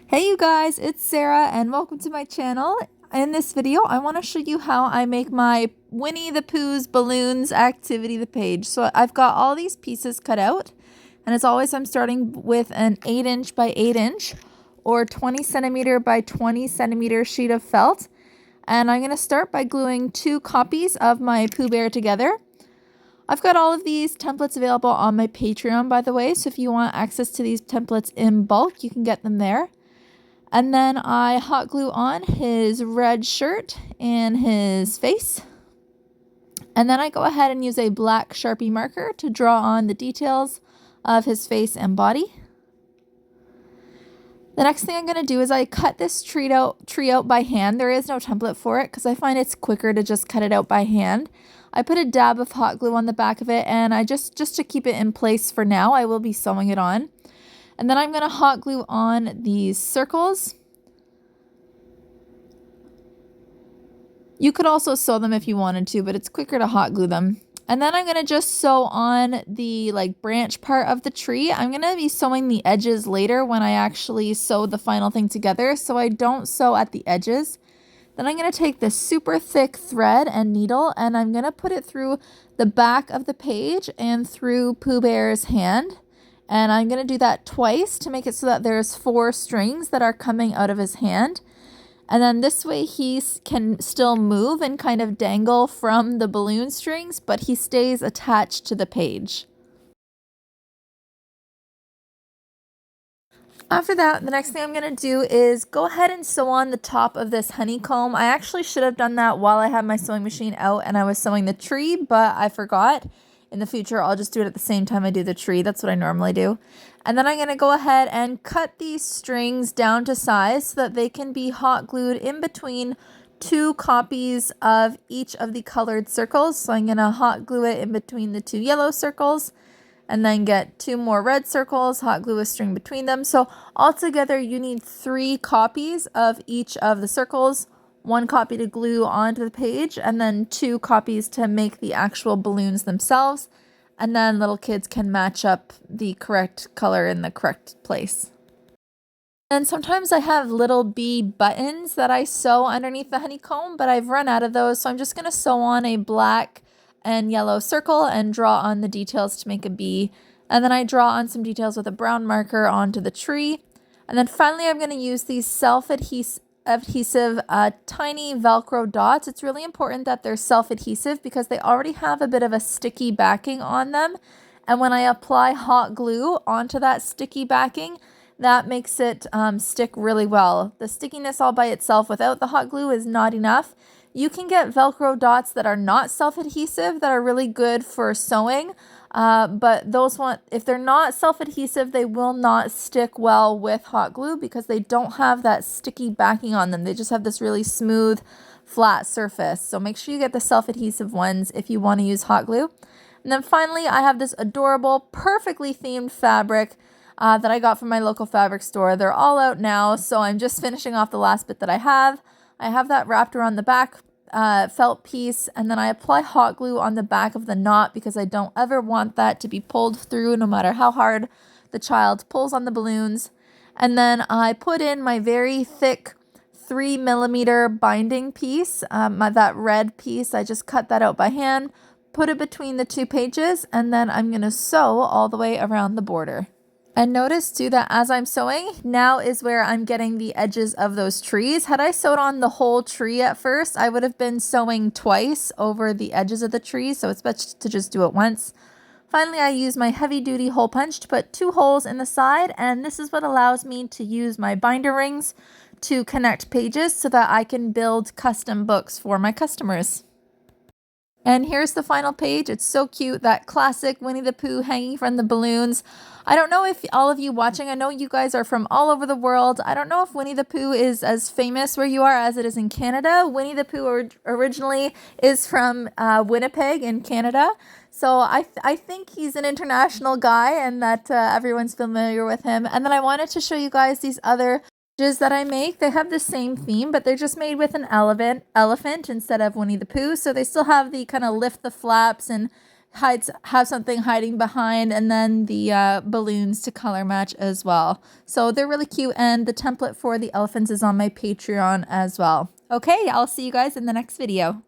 Hey you guys, it's Sarah and welcome to my channel. In this video, I want to show you how I make my Winnie the Pooh's balloons activity the page. So I've got all these pieces cut out, and as always I'm starting with an 8" by 8" or 20cm by 20cm sheet of felt. And I'm going to start by gluing 2 copies of my Pooh Bear together. I've got all of these templates available on my Patreon, by the way, so if you want access to these templates in bulk, you can get them there. And then I hot glue on his red shirt and his face. And then I go ahead and use a black Sharpie marker to draw on the details of his face and body. The next thing I'm going to do is I cut this tree out by hand. There is no template for it because I find it's quicker to just cut it out by hand. I put a dab of hot glue on the back of it, and I just to keep it in place for now, I will be sewing it on. And then I'm going to hot glue on these circles. You could also sew them if you wanted to, but it's quicker to hot glue them. And then I'm going to just sew on the branch part of the tree. I'm going to be sewing the edges later when I actually sew the final thing together, so I don't sew at the edges. Then I'm going to take this super thick thread and needle, and I'm going to put it through the back of the page and through Pooh Bear's hand. And I'm going to do that twice to make it so that there's 4 strings that are coming out of his hand. And then this way he can still move and kind of dangle from the balloon strings, but he stays attached to the page. After that, the next thing I'm going to do is go ahead and sew on the top of this honeycomb. I actually should have done that while I had my sewing machine out and I was sewing the tree, but I forgot. In the future, I'll just do it at the same time I do the tree. That's what I normally do. And then I'm going to go ahead and cut these strings down to size so that they can be hot glued in between 2 copies of each of the colored circles. So I'm going to hot glue it in between the 2 yellow circles and then get 2 more red circles, hot glue a string between them. So altogether, you need 3 copies of each of the circles. 1 copy to glue onto the page, and then 2 copies to make the actual balloons themselves. And then little kids can match up the correct color in the correct place. And sometimes I have little bee buttons that I sew underneath the honeycomb, but I've run out of those. So I'm just going to sew on a black and yellow circle and draw on the details to make a bee. And then I draw on some details with a brown marker onto the tree. And then finally, I'm going to use these self-adhesive tiny Velcro dots. It's really important that they're self-adhesive because they already have a bit of a sticky backing on them. And when I apply hot glue onto that sticky backing, that makes it stick really well. The stickiness all by itself without the hot glue is not enough. You can get Velcro dots that are not self-adhesive that are really good for sewing. But if they're not self-adhesive, they will not stick well with hot glue because they don't have that sticky backing on them. They just have this really smooth, flat surface. So make sure you get the self-adhesive ones if you want to use hot glue. And then finally, I have this adorable, perfectly themed fabric that I got from my local fabric store. They're all out now, so I'm just finishing off the last bit that I have. I have that wrapped around the back felt piece, and then I apply hot glue on the back of the knot because I don't ever want that to be pulled through no matter how hard the child pulls on the balloons. And then I put in my very thick 3mm binding piece, that red piece. I just cut that out by hand, put it between the 2 pages, and then I'm going to sew all the way around the border. And notice too that as I'm sewing, now is where I'm getting the edges of those trees. Had I sewed on the whole tree at first, I would have been sewing twice over the edges of the tree, so it's best to just do it once. Finally, I use my heavy duty hole punch to put 2 holes in the side, and this is what allows me to use my binder rings to connect pages so that I can build custom books for my customers. And here's the final page. It's so cute, that classic Winnie the Pooh hanging from the balloons. I don't know if all of you watching, I know you guys are from all over the world. I don't know if Winnie the Pooh is as famous where you are as it is in Canada. Winnie the Pooh originally is from Winnipeg in Canada. So I think he's an international guy and that everyone's familiar with him. And then I wanted to show you guys these other that I make. They have the same theme, but they're just made with an elephant instead of Winnie the Pooh. So they still have the kind of lift the flaps and have something hiding behind, and then the balloons to color match as well. So they're really cute, and the template for the elephants is on my Patreon as well. Okay, I'll see you guys in the next video.